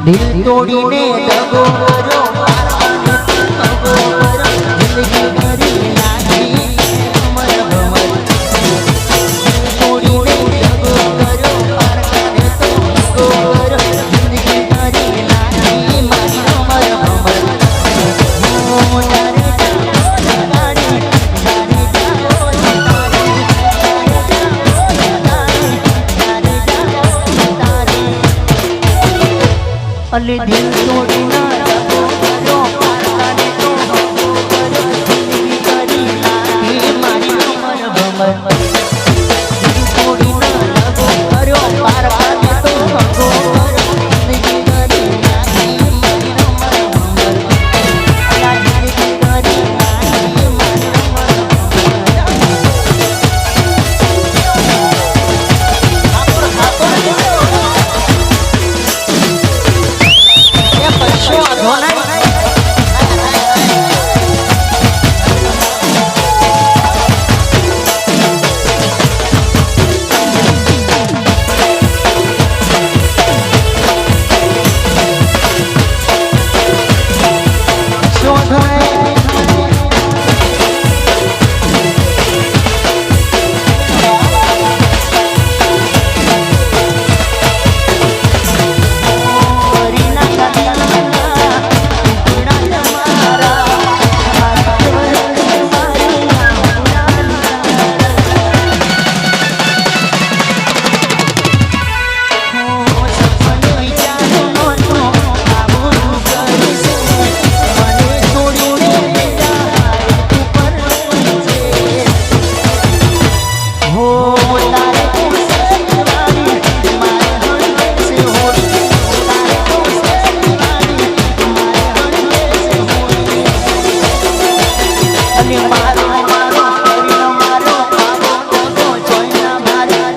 દિલ તોડીને દગો કર્યો જિંદગી કરી નાખી અમર ભમર તોડીને દગો કર્યો પારકાને તો દગો કર્યો જિંદગી કરી નાખી મારી અમર ભમર અલી દિલ તોડી ના દગો કર્યો પારકાને તો દગો કર્યો જિંદગી કરી નાખી મારી અમર ભમર દિલ તોડી ના દગો કર્યો પારકાને તો દગો કર્યો જિંદગી કરી નાખી મારી અમર ભમર અલા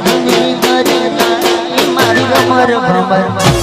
જિંદગી કરી નાખી મારી અમર ભમર